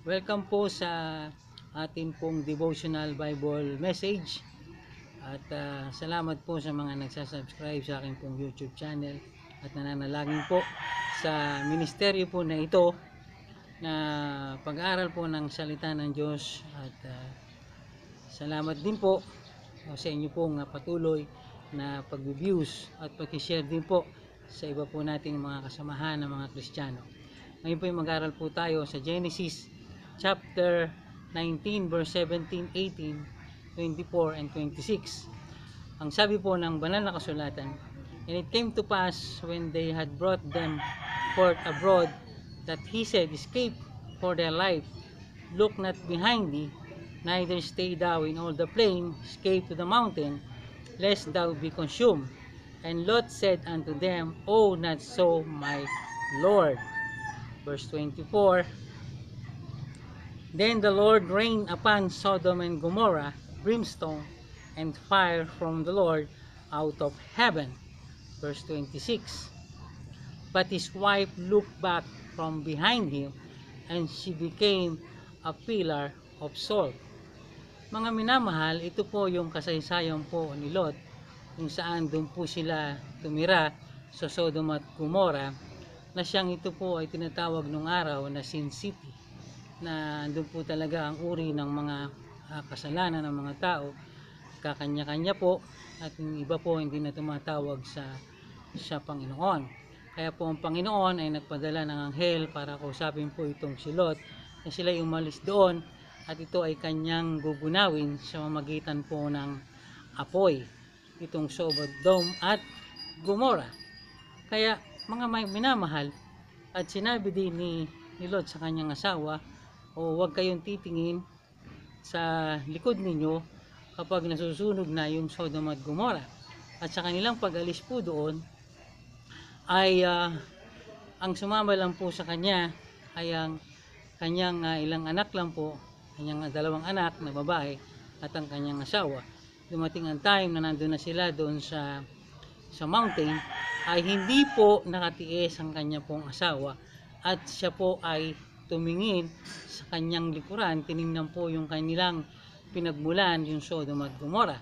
Welcome po sa atin pong devotional Bible message. At salamat po sa mga nagsasubscribe sa akin pong YouTube channel at nananalangin po sa ministeryo po na ito na pag-aaral po ng salita ng Diyos. At salamat din po sa inyo pong patuloy na pag-views at pag-share din po sa iba po nating mga kasamahan ng mga Kristiyano. Ngayon po mag-aaral po tayo sa Genesis chapter 19 verse 17, 18, 24 and 26. Ang sabi po ng banal na kasulatan, "And it came to pass when they had brought them forth abroad that he said, Escape for their life, look not behind thee, neither stay thou in all the plain, escape to the mountain, lest thou be consumed. And Lot said unto them, Oh, not so, my Lord." Verse 24, "Then the Lord rained upon Sodom and Gomorrah brimstone and fire from the Lord out of heaven." Verse 26, "But his wife looked back from behind him, and she became a pillar of salt." Mga minamahal, ito po yung kasaysayan po ni Lot, kung saan doon po sila tumira sa Sodom at Gomorrah, na siyang ito po ay tinatawag nung araw na Sin City, na doon po talaga ang uri ng mga kasalanan ng mga tao, kakanya-kanya po, at yung iba po hindi na tumatawag sa Panginoon. Kaya po ang Panginoon ay nagpadala ng anghel para kausapin po itong si Lot na sila ay umalis doon, at ito ay kanyang gugunawin sa mamagitan po ng apoy, itong Sodom at Gomorrah. Kaya mga minamahal, at sinabi din ni Lot sa kanyang asawa, huwag kayong titingin sa likod ninyo kapag nasusunog na yung Sodom at Gomorrah. At sa kanilang pag-alis po doon ay ang sumama lang po sa kanya ay ang kanyang ilang anak lang po, kanyang dalawang anak na babae at ang kanyang asawa. Dumating ang time na nandun na sila doon sa mountain, ay hindi po nakatiis ang kanya pong asawa, at siya po ay tumingin sa kanyang likuran, tiningnan po yung kanilang pinagmulan, yung Sodom at Gomorrah.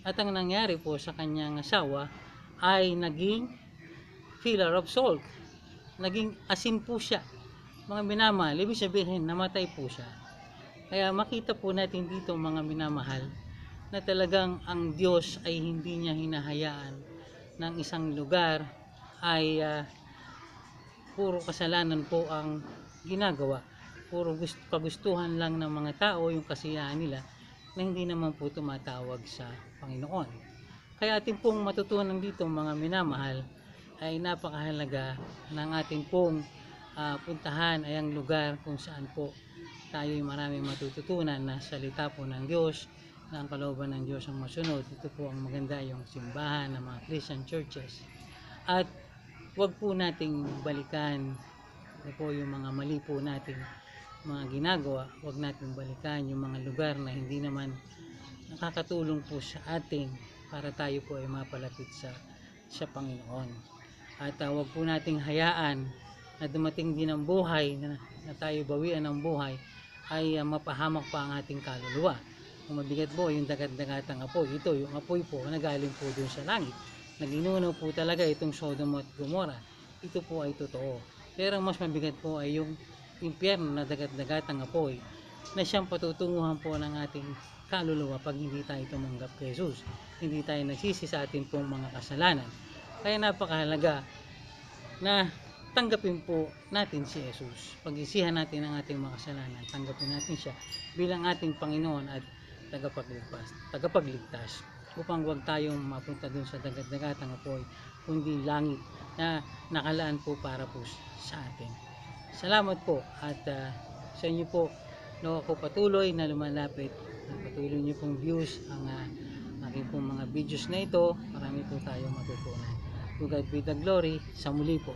At ang nangyari po sa kanyang asawa ay naging pillar of salt, naging asin po siya. Mga minamahal, ibig sabihin namatay po siya. Kaya makita po natin dito mga minamahal na talagang ang Diyos ay hindi niya hinahayaan ng isang lugar ay puro kasalanan po ang ginagawa, puro kagustuhan lang ng mga tao yung kasiyahan nila, na hindi naman po tumatawag sa Panginoon. Kaya ating pong matutunan dito mga minamahal ay napakahalaga ng ating pong puntahan ay ang lugar kung saan po tayo ay maraming matututunan na salita po ng Diyos, na ang kalooban ng Diyos ang masunod. Ito po ang maganda, yung simbahan ng mga Christian churches. At wag po nating balikan po yung mga mali po nating mga ginagawa. Wag nating balikan yung mga lugar na hindi naman nakakatulong po sa atin para tayo po ay mapalapit sa Panginoon. At wag po nating hayaan na dumating din ang buhay na tayo bawian ng buhay ay mapahamak pa ang ating kaluluwa. Kung mabigat po yung dagat-dagatang apoy, ito yung apoy po nagaling po dun sa langit, naginunaw po talaga itong Sodom at Gomorrah. Ito po ay totoo. Pero ang mas mabigat po ay yung impyerno na dagat-dagatang apoy, na siyang patutunguhan po ng ating kaluluwa pag hindi tayo tumanggap kay Jesus, hindi tayo nagsisi sa ating pong mga kasalanan. Kaya napakahalaga na tanggapin po natin si Jesus. Pag-isihan natin ang ating mga kasalanan, tanggapin natin siya bilang ating Panginoon at tagapagligtas, upang huwag tayong mapunta dun sa dagat-dagatang apoy, kundi langit na nakalaan po para po sa atin. Salamat po, at sa inyo po na ako patuloy na lumalapit, patuloy niyo pong views ang aking pong mga videos na ito. Marami po tayong matutunan. To God be the glory. Sa muli po.